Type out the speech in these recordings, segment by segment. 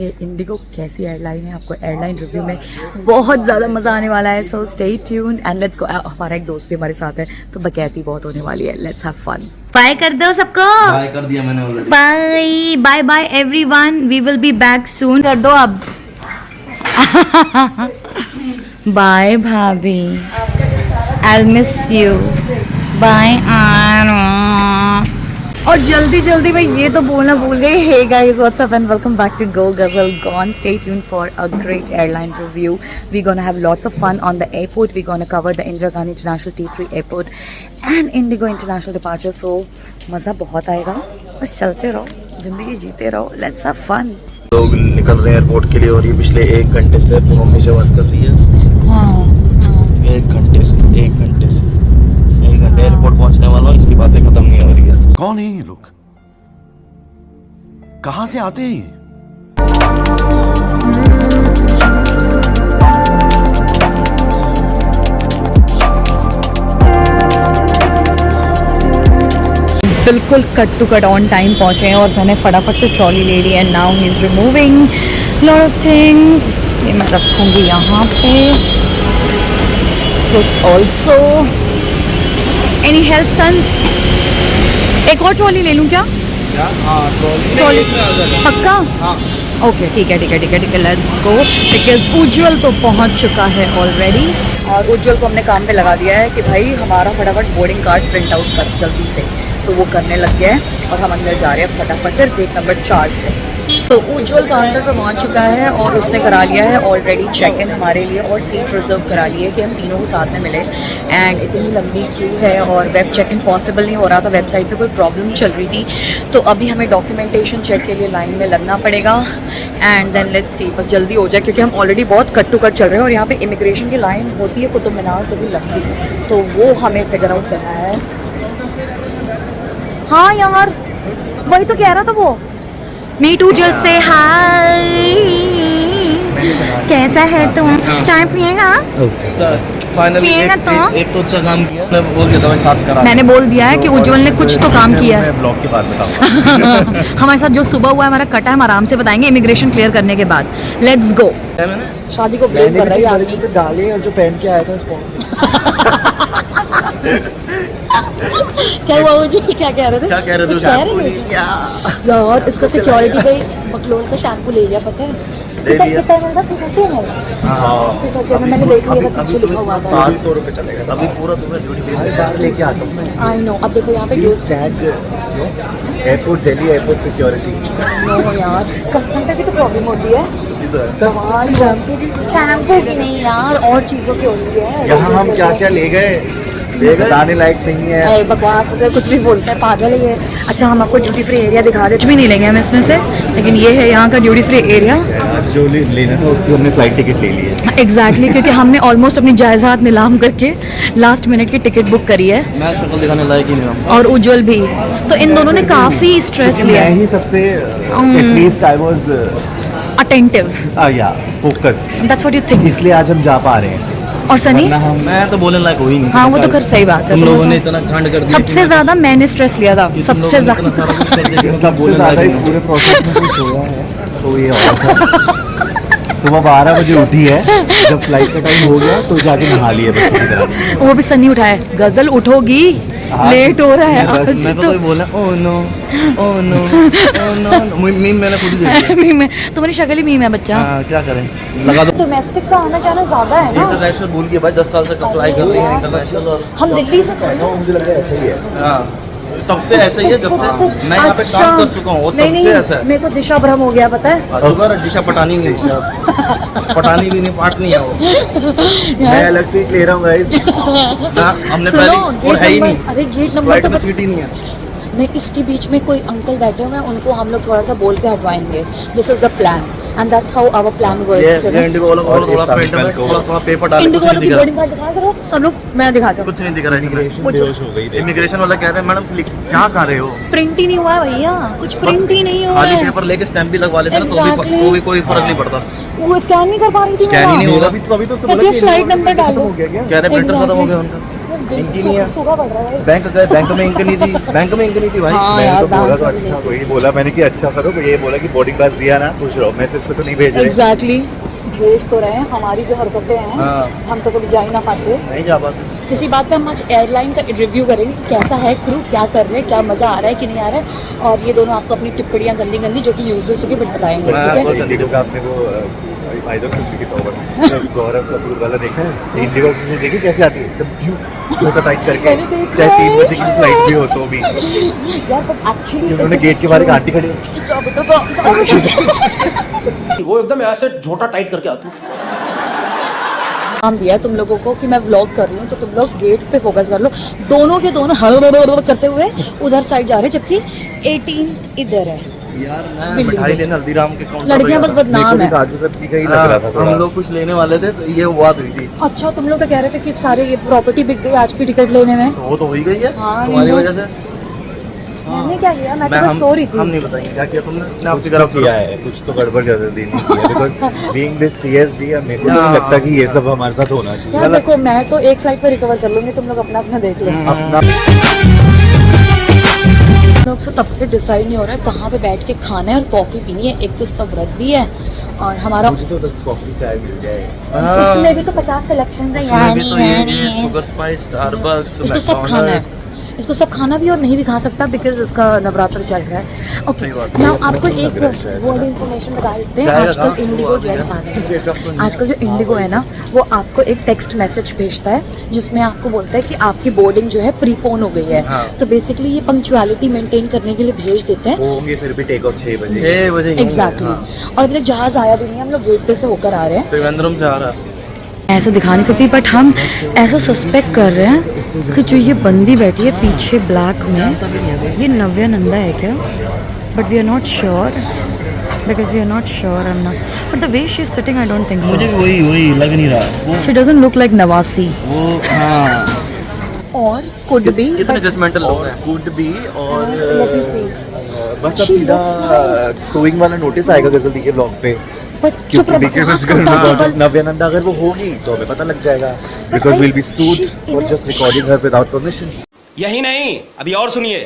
Indigo कैसी airline है, आपको एयरलाइन रिव्यू में बहुत ज़्यादा मज़ा आने वाला है। So stay tune and let's go. हमारा एक दोस्त भी हमारे साथ है तो बकैती बहुत होने वाली है। Let's have fun. बाय कर दो सबको। बाय कर दिया मैंने already. Bye bye bye everyone, we will be back soon. कर दो अब। बाय भाभी, आई मिस यू। बाय और जल्दी जल्दी मैं ये तो बोलना भूल गई। Hey guys, what's up and welcome back to go Gazal gone. Stay tuned for a great airline review. We gonna have lots of fun on the airport. We gonna cover the Indira Gandhi international T3 airport and IndiGo international departure. So मज़ा बहुत आएगा, बस चलते रहो, ज़िंदगी जीते रहो। Let's have fun. लोग निकल रहे हैं एयरपोर्ट के लिए और ये पिछले 1 घंटे से अपनी मम्मी से बात कर रही है। हाँ 1 घंटे से 1 घंटे एयरपोर्ट पहुंचने वाला हूँ, इसकी बातें खत्म नहीं हो रही है। कौन है ये लोग, कहाँ से आते हैं ये? बिल्कुल cut to cut on time पहुँचे हैं और मैंने फटाफट से ट्रॉली ले ली है। Now he is removing lot of things. ये मैं रखूँगी यहाँ पे। This also. Any help sons? एक और ट्रॉली ले लूँ क्या? ट्रॉली पक्का? ओके ठीक है, लेट्स गो। बिकॉज उज्ज्वल तो पहुंच चुका है ऑलरेडी और उज्ज्वल को हमने काम पे लगा दिया है कि भाई हमारा फटाफट बोर्डिंग कार्ड प्रिंट आउट कर जल्दी से। तो वो करने लग गया है और हम अंदर जा रहे हैं फटाफट से गेट नंबर 4 से। तो उज्ज्वल काउंटर पर पहुंच चुका है और उसने करा लिया है ऑलरेडी चेक इन हमारे लिए और सीट रिजर्व करा ली है कि हम तीनों को साथ में मिले। एंड इतनी लंबी क्यू है और वेब चेक इन पॉसिबल नहीं हो रहा था, वेबसाइट पे कोई प्रॉब्लम चल रही थी। तो अभी हमें डॉक्यूमेंटेशन चेक के लिए लाइन में लगना पड़ेगा एंड देन लेट्स सी, बस जल्दी हो जाए क्योंकि हम ऑलरेडी बहुत कट टू कट चल रहे हैं और यहाँ पर इमिग्रेशन की लाइन होती है कुतुब मीनार से भी लंबी, तो वो हमें फिगर आउट करना है। हाँ यार, वही तो कह रहा था वो। मीटू जल से हाय, कैसा है तुम? चाय पिएगा? फाइनली एक तो अच्छा काम किया। मैं बोल दिया था भाई साथ करा। मैंने बोल दिया है कि उज्ज्वल ने कुछ तो काम किया है। मैं ब्लॉग के बाद बताऊंगा। हमारे साथ जो सुबह हुआ है हमारा कटा है, हम आराम से बताएंगे इमिग्रेशन क्लियर करने के बाद। Let's go. शादी को ब्लेम कर रही है आदमी। डाले और जो पहन के आया था क्या हुआ उज्ज्वल? क्या कह रहे थे? क्या कह रहे थे? कुछ कह रहे थे यार। इसका सिक्योरिटी पे बकलोल का शैम्पू ले लिया, पता है? कितना मिल रहा? 330 में मैंने देख लिया था, पीछे लिखा हुआ था 700 रुपये चलेगा। अभी पूरा तुम्हें ड्यूटी फ्री बाहर लेके आता हूँ। I know. अब देखो यहाँ पे airport Delhi airport security. No यार, कस्टम पे भी तो प्रॉब्लम होती है। शैम्पू की नहीं यार, और चीज़ों की होती है। यहाँ हम क्या क्या ले गए बताने लायक नहीं है। बकवास होता है, कुछ भी बोलते हैं, पागल है ये। अच्छा हम आपको ड्यूटी फ्री एरिया दिखा दे। कुछ भी नहीं लेंगे हम इसमें से, लेकिन ये है यहाँ का ड्यूटी फ्री एरिया। जो लेना था उसकी हमने फ्लाइट टिकट ले ली है। एग्जैक्टली क्योंकि हमने ऑलमोस्ट अपनी जायदाद नीलाम करके लास्ट मिनट की टिकट बुक करी है। मैं शक्ल दिखाने लायक ही नहीं हूँ और उज्ज्वल भी। तो इन दोनों ने काफ़ी स्ट्रेस लिया। मैं ही सबसे एटलीस्ट आई वाज अटेंटिव, या focused. That's what you think. इसलिए आज हम जा पा रहे हैं। और सनी? मैं तो बोलने लायक हुई नहीं। हाँ वो तो खैर सही बात है। तुम लोगों ने इतना कांड कर दिया। सबसे ज़्यादा मैंने स्ट्रेस लिया था, सबसे ज़्यादा। सारा कुछ कर दिया। सबसे ज़्यादा इस पूरे प्रोसेस में कुछ हुआ है तो ये और था। सुबह 12 बजे उठी है, जब फ्लाइट का टाइम हो गया तो जाके नहा लिया बस किसी तरह। वो भी सनी उठाया, गजल उठोगी, लेट हो रहा है आज। मैं तो बोला oh no oh no oh no. Meme मैंने खुद ही देखी। मीम है, तुम्हारी शक्ल ही मीम है बच्चा। क्या करें, लगा दो। डोमेस्टिक का आना जाना ज़्यादा है ना। इंटरनेशनल भूल के भाई 10 साल से फ्लाई कर रही है इंटरनेशनल। और हम दिल्ली से मुझे लग रहा है ऐसा ही है। हाँ तब से ऐसा ही है, जब से मैं यहाँ पे काम कर चुका हूँ तब से ऐसा है। मेरे को दिशा भ्रम हो गया, पता है? शुगर दिशा पटानी नहीं पटानी भी नहीं, पाट नहीं है वो। मैं अलग सीट ले रहा हूँ गाइस। हमने पहले और है ही नहीं। अरे गेट नंबर फ्लाइट तो में सीट ही नहीं है। नहीं, इसके बीच में कोई अंकल बैठे हुए हैं, उनको हम लोग थोड़ा सा बोल के हटवाएंगे। This is the plan and that's how our plan works. ये इंडिगो वालों को थोड़ा पेंट में थोड़ा पेपर डाल के इंडिगो वालों की बोर्डिंग कार्ड दिखा करो सब लोग। मैं दिखाता हूँ। कुछ नहीं दिख रहा है। इमिग्रेशन वाला कह रहे हैं मैडम कहाँ खा रहे हो? प्रिंट ही नहीं हुआ है भैया, कुछ प्रिंट ही नहीं हुआ खाली है। पेपर लेके स्टैंप भी लगवा लेते हैं तो भी कोई फर्क नहीं पड़ता। वो स्कैन नहीं कर पा रही थी। स्कैन ही नहीं होगा। अभी तो फ्लाइट नंबर डालो। कह रहे प्रिंटर खत्म हो गया उनका। इंक नहीं है। सूखा पड़ रहा है बैंक गए, बैंक में इंक नहीं थी, बैंक में इंक नहीं थी भाई। हाँ मैंने यार, तो बोला बैंक तो में अच्छा, वही बोला मैंने कि अच्छा करो, ये बोला कि बोर्डिंग पास दिया ना, खुश रहो, मैसेज पे तो नहीं भेज रहे। एग्जैक्टली भेज तो रहे हैं, हमारी जो हरकतें हैं हाँ। हम तो कभी जा ही ना पाते। नहीं जा पाते। इसी बात पे हम आज एयरलाइन का रिव्यू करेंगे कि कैसा है क्रू, क्या कर रहे हैं, क्या मज़ा आ रहा है कि नहीं आ रहा है, और ये दोनों आपको अपनी टिप्पणियाँ गंदी गंदी जो कि यूजलेस होगी बट बताएंगे, ठीक है। इंडिगो का आपने वो गौरव कपूर वाला देखा है? इंडिगो की देखी कैसे आती है एकदम छोटा टाइट करके, मैंने देखा चाहे 3 है। बजे की फ्लाइट भी हो तो भी। यार बट एक्चुअली उन्होंने गेट के बाहर एक आंटी खड़ी है। वो एकदम ऐसे झोटा टाइट करके आती। काम दिया है तुम लोगों को कि मैं व्लॉग कर रही हूँ, तो तुम लोग गेट पे फोकस कर लो। दोनों के दोनों हड़ करते हुए उधर साइड जा रहे हैं, जबकि 18 इधर है। यार मैं बिल्ली मिठाई को। लेने हल्दीराम के काउंटर लड़कियां बस बदनाम है। काजू कतली का ही लग रहा था हम थोड़ा। लोग कुछ लेने वाले थे तो ये बात हुई थी। अच्छा तुम लोग तो कह रहे थे कि सारे ये प्रॉपर्टी बिक गई आज की टिकट लेने में। तो वो तो हो ही गई है हाँ, तुम्हारी नहीं वजह से। मैंने क्या किया, मैं तो बस सो रही हम थी। नहीं बताएंगे क्या किया तुमने। कुछ आपकी तरफ किया है, कुछ तो गड़बड़ कर दी नहीं किया, बिकॉज़ बीइंग दिस सीएसडी मेरे को तो नहीं लगता कि ये सब हमारे साथ होना चाहिए। यार देखो मैं तो एक फ्लाइट पे रिकवर कर लूंगी, तुम लोग अपना अपना देख लो। अपना हम लोग से तब से डिसाइड नहीं हो रहा है कहाँ पे बैठ के खाना है और कॉफ़ी पीनी है। एक तो इसका व्रत भी है और हमारा मुझे तो बस कॉफी चाय मिल जाए। उसमें भी तो 50 सिलेक्शन है। उसमें भी तो ये शुगर स्पाइस, स्टारबक्स, इसको सब खाना है, इसको सब खाना भी और नहीं भी खा सकता बिकॉज इसका नवरात्र चल रहा है। ओके नाउ आपको एक वो इन्फॉर्मेशन बता देते हैं। आजकल इंडिगो जो है आजकल जो इंडिगो है ना, वो आपको एक टेक्स्ट मैसेज भेजता है जिसमें आपको बोलता है कि आपकी बोर्डिंग जो है प्रीपोन हो गई है। हाँ। तो बेसिकली ये पंक्चुअलिटी मेंटेन करने के लिए भेज देते हैं। होंगे फिर भी टेक ऑफ 6 बजे। 6 बजे ही एग्जैक्टली होंगे, और अभी तक जहाज आया भी नहीं है, हम लोग गेट पे से होकर आ रहे हैं। त्रिवेंद्रम से आ रहा। ऐसा दिखा नहीं सकती बट हम ऐसा सस्पेक्ट कर रहे हैं कि जो ये बंदी बैठी है पीछे ब्लैक में, ये नव्या नंदा है क्या, but we are not sure because we are not sure. I am not but the way she is sitting I don't think मुझे सो। वही लग नहीं रहा वो। शी डजंट लुक लाइक नवासी। वो हाँ और कुड बी कितने जजमेंटल लोग हैं। कुड बी और लेट मी सी बस अब She सीधा looks सोइंग वाला नोटिस आएगा गजल दी के ब्लॉग पे, बट क्योंकि बिकॉज नव्यानंदा अगर वो होगी तो हमें पता लग जाएगा, because will be sued for just recording her without permission. यही नहीं, अभी और सुनिए।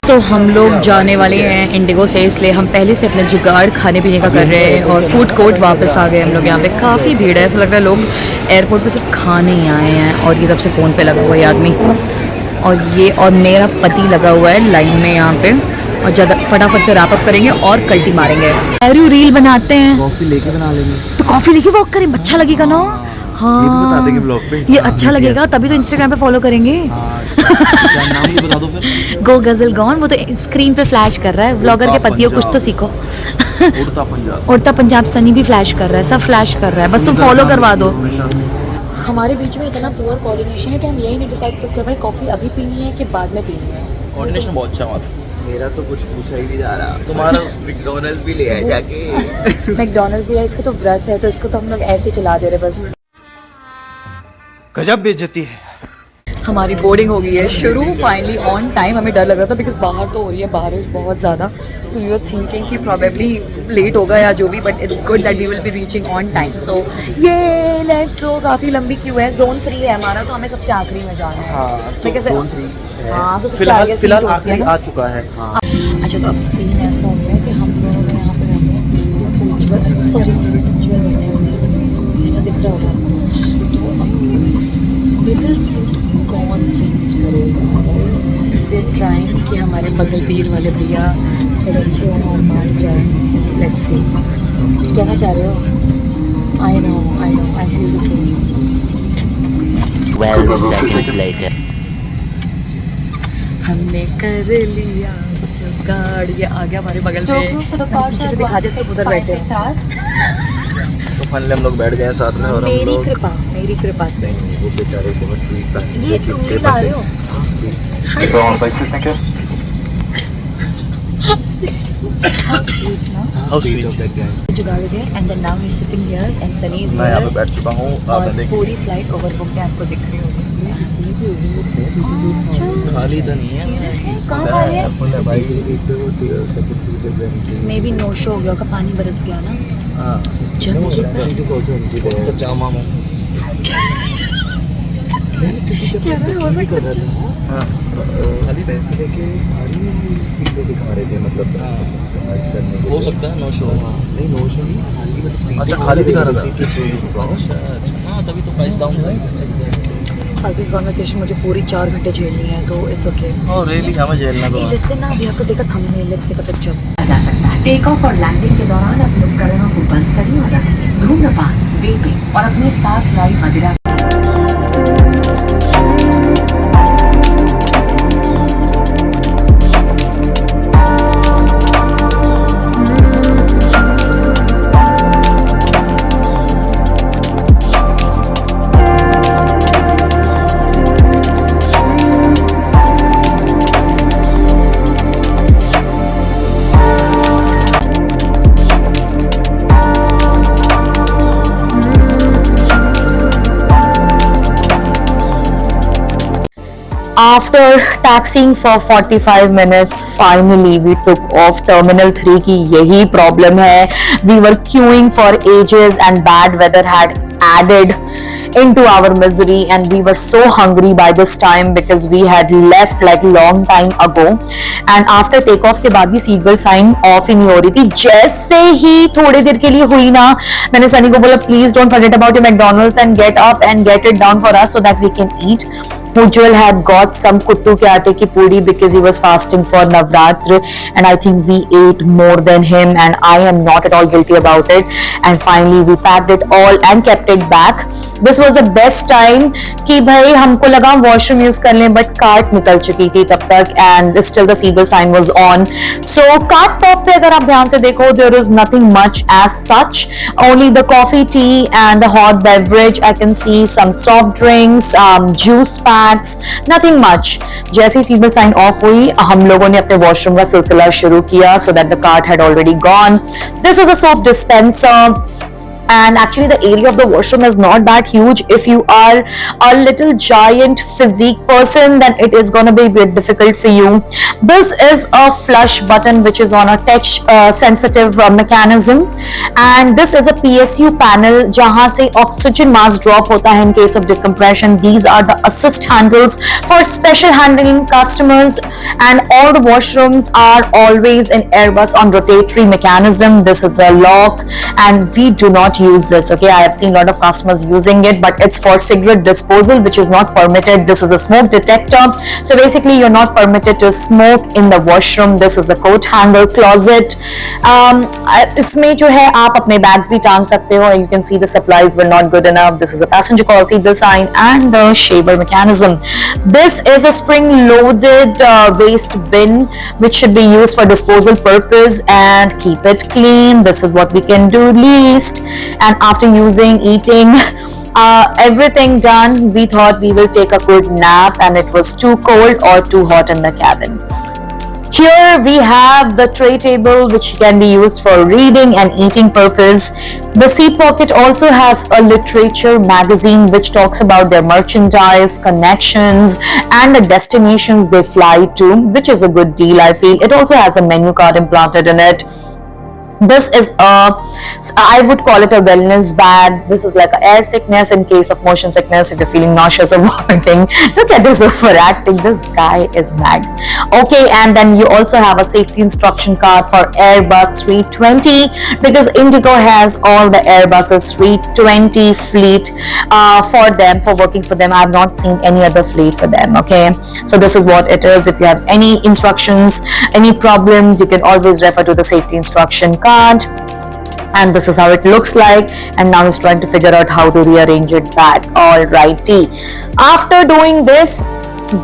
तो हम लोग जाने वाले हैं इंडिगो से, इसलिए हम पहले से अपना जुगाड़ खाने पीने का कर रहे हैं और फूड कोर्ट वापस आ गए हम लोग। यहाँ पे काफ़ी भीड़ है, ऐसा लग रहा है लोग एयरपोर्ट पे सिर्फ खाने ही आए हैं। और ये तब से फ़ोन पे लगा हुआ है ये आदमी, और मेरा पति लगा हुआ है लाइन में यहाँ पे, और ज़्यादा फटाफट से रैप अप करेंगे और कल्टी मारेंगे। रील बनाते हैं कॉफी लेके बना लेंगे, तो कॉफ़ी लेके वॉक करें, अच्छा लगेगा ना। हाँ ये भी बता देंगे ब्लॉग पे। ये अच्छा लगेगा तभी तो इंस्टाग्राम पे फॉलो करेंगे। क्या नाम भी बता दो फिर। गो गजल गॉन, वो तो स्क्रीन पे फ्लैश कर रहा है। व्लॉगर के पतियों कुछ तो सीखो। उड़ता पंजाब। उड़ता पंजाब सनी भी फ्लैश कर रहा है, सब फ्लैश कर रहा है, बस तुम फॉलो करवा दो। हमारे बीच में इतना पुअर कोऑर्डिनेशन है कि हम यही नहीं डिसाइड कर रहे कॉफ़ी अभी पीनी है कि बाद में पीनी है। कोऑर्डिनेशन बहुत अच्छा हुआ। मेरा तो कुछ पूछा ही नहीं जा रहा, तुम्हारा मैकडॉनल्ड्स भी ले आए जाके। मैकडॉनल्ड्स भी है, इसका तो व्रत है तो इसको तो हम लोग ऐसे चला दे रहे बस। गजब बेइज्जती है। हमारी बोर्डिंग हो गई है शुरू फाइनली ऑन टाइम। हमें डर लग रहा था बिकॉज बाहर तो हो रही है बारिश बहुत ज़्यादा, सो वी वर थिंकिंग कि प्रोबेबली लेट होगा या जो भी, but it's good that we will be reaching on time. So ये लेट्स गो। काफ़ी लंबी क्यू है, जोन 3 है हमारा, तो हमें सबसे आखिरी में जाना है। हाँ तो कैसे जोन 3 हाँ तो सबसे फिलहाल आगे फिलहाल सीट होती है आखिरी ना। आ चुका है। अच्छा तो अब सीन ऐसा हो गया कि हम दोनों को यहाँ पे बैठे उज्जवल, सॉरी उज्जवल बैठे हुए हैं, दिख रहा होगा आपको। तो अब मिडिल सीट कौन चेंज करेगा? वे ट्राइंग कि हमारे बगल पीर वाले भैया थोड़े अच्छे हों और मान जाए। लेट्स सी, कहना चाह रहे हो? I know I feel the same. 12 seconds later. हमने कर लिया जुगाड़, ये आ गया हमारे बगल पे। पीछे से दिखा देते उधर बैठे हैं। तो फाइनली हम लोग बैठ गए हैं साथ में और हम मेरी लोग कृपा से। वो बेचारे बहुत स्वीट ये पैसेंजर तुम भी ला रहे हो? How sweet. Of that guy. जुगाड़ हो गया and then now he sitting here and Sunny is मैं यहाँ पे हियर बैठ चुका हूँ। और आप देखिए पूरी फ्लाइट ओवरबुक है, आपको दिख रही होगी। खाली तो नहीं है। सीरियसली कहाँ खा रहे हैं? भाई से सीट पे वो सेकंड सीट पे बैठे। मे बी नो शो हो गया होगा, पानी बरस गया ना। हाँ चलो सीट इज आल्सो एम्प्टी तो जामा में क्योंकि जब मैं बुकिंग कर रहा था खाली पैसे लेके सारी सीटें दिखा रहे थे मतलब चार्ज करने के हो सकता है नो शो। नहीं नो शो नहीं खाली मतलब सीटें अच्छा, खाली दिखा रहा था। कि चोरीज हाँ तभी तो प्राइस डाउन है। फालतू कॉन्वर्सेशन मुझे पूरी 4 घंटे झेलनी है तो इट्स ओके। ओह रियली हमें झेलना तो जैसे ना अभी आपको देखा thumbnail, let's take a picture. जा सकता है। टेक ऑफ और लैंडिंग के दौरान अपने उपकरणों को बंद करें और रखें। धूम्रपान, वेपिंग और अपने साथ लाई मदिरा After taxiing for 45 minutes, finally we took off Terminal 3 की यही problem है. We were queuing for ages and bad weather had added into our misery and we were so hungry by this time because we had left like long time ago. And after take off के बाद भी seat belt sign off ही नहीं हो रही थी. जैसे ही थोड़ी देर के लिए हुई ना, मैंने सनी को बोला please don't forget about your McDonald's and get up and get it down for us so that we can eat. Ujjwal had got some kuttu ke aate ki puri because he was fasting for Navratra and I think we ate more than him and I am not at all guilty about it. And finally we packed it all and kept it back. This was the best time कि भाई हमको लगा washroom use कर लें but cart निकल चुकी थी तब तक and still the seatbelt sign was on. So cart top पे अगर आप ध्यान से देखो there is nothing much as such. Only the coffee, tea and the hot beverage. I can see some soft drinks, juice packs. Nothing much. जैसे ही seatbelt sign off हुई हम लोगों ने अपने washroom का सिलसिला शुरू किया so that the cart had already gone. This is a soap dispenser. And actually the area of the washroom is not that huge. If you are a little giant physique person then it is going to be a bit difficult for you. This is a flush button which is on a touch sensitive mechanism and this is a PSU panel जहाँ से oxygen mask drop होता है in case of decompression. These are the assist handles for special handling customers and all the washrooms are always in Airbus on rotatory mechanism. This is a lock and we do not use this. Okay, I have seen a lot of customers using it but it's for cigarette disposal which is not permitted. This is a smoke detector, so basically you're not permitted to smoke in the washroom. This is a coat hanger closet. इसमें जो है आप अपने bags भी टांग सकते हो. You can see the supplies were not good enough. This is a passenger call seatbelt sign and the shaver mechanism. This is a spring loaded waste bin which should be used for disposal purpose and keep it clean. This is what we can do least. And after using, eating, everything done, we thought we will take a good nap and it was too cold or too hot in the cabin. Here we have the tray table which can be used for reading and eating purpose. The seat pocket also has a literature magazine which talks about their merchandise, connections and the destinations they fly to, which is a good deal I feel. It also has a menu card implanted in it. This is I would call it a wellness bag. This is like an air sickness in case of motion sickness if you're feeling nauseous or vomiting. Look at this overacting. This guy is mad. Okay, and then you also have a safety instruction card for Airbus 320 because Indigo has all the Airbuses 320 fleet for working for them. I have not seen any other fleet for them. Okay, so this is what it is. If you have any instructions, any problems, you can always refer to the safety instruction card. And this is how it looks like, and now he's trying to figure out how to rearrange it back. Alrighty, after doing this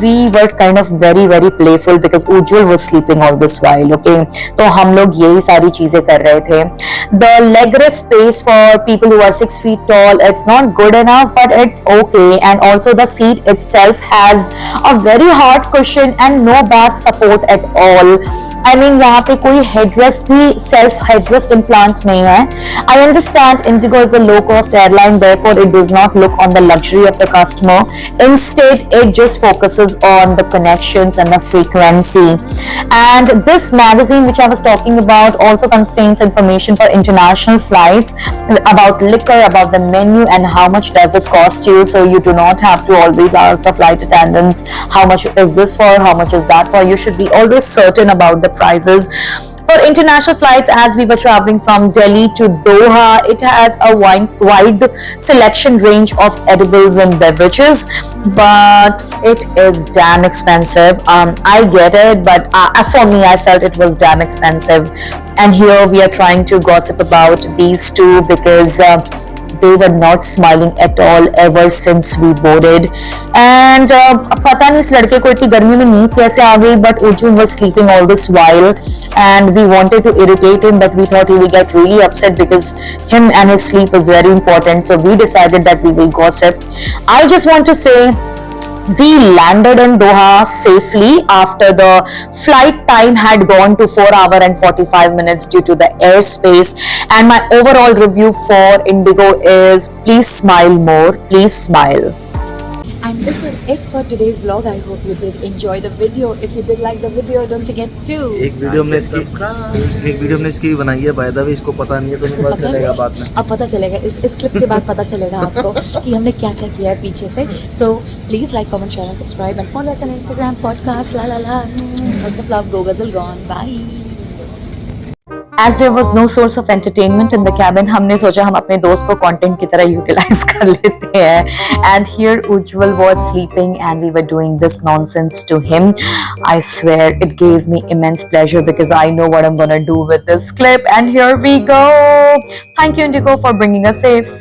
we were kind of very playful because Ujjwal was sleeping all this while. Okay, तो हम लोग यही सारी चीजें कर रहे थे. The leg rest space for people who are 6 feet tall, it's not good enough but it's okay. And also the seat itself has a very hard cushion and no back support at all. I mean यहाँ पे कोई headrest भी self headrest implant नहीं है. I understand Indigo is a low cost airline, therefore it does not look on the luxury of the customer. Instead it just focuses focuses on the connections and the frequency. And this magazine which I was talking about also contains information for international flights about liquor, about the menu, and how much does it cost you, so you do not have to always ask the flight attendants how much is this for, how much is that for. You should be always certain about the prices. For international flights, as we were traveling from Delhi to Doha, it has a wide selection range of edibles and beverages, but it is damn expensive. I get it, but for me, I felt it was damn expensive. And here we are trying to gossip about these two because they were not smiling at all ever since we boarded. And पता नहीं इस लड़के को इतनी गर्मी में नींद कैसे आ गई, but Ujjwal was sleeping all this while and we wanted to irritate him, but we thought he will get really upset because him and his sleep is very important, so we decided that we will gossip. I just want to say we landed in Doha safely after the flight time had gone to 4 hours and 45 minutes due to the airspace. And my overall review for Indigo is please smile more, please smile. And this is it for today's vlog. I hope you did enjoy the video. If you did like the video, don't forget to एक video हमने इसकी बनाई है, by the way इसको पता नहीं है, तो पता चलेगा बाद में। अब पता चलेगा, इस क्लिप के बाद पता चलेगा आपको कि हमने क्या क्या किया है पीछे से. So please like, comment, share and subscribe and follow us on Instagram podcast la la la. Lots of love. Go Ghazal gone. Bye. As there was no source of entertainment in the cabin, हमने सोचा हम अपने दोस्त को content की तरह utilise कर लेते हैं. And here Ujjwal was sleeping and we were doing this nonsense to him. I swear it gave me immense pleasure because I know what I'm gonna do with this clip. And here we go. Thank you Indigo for bringing us safe.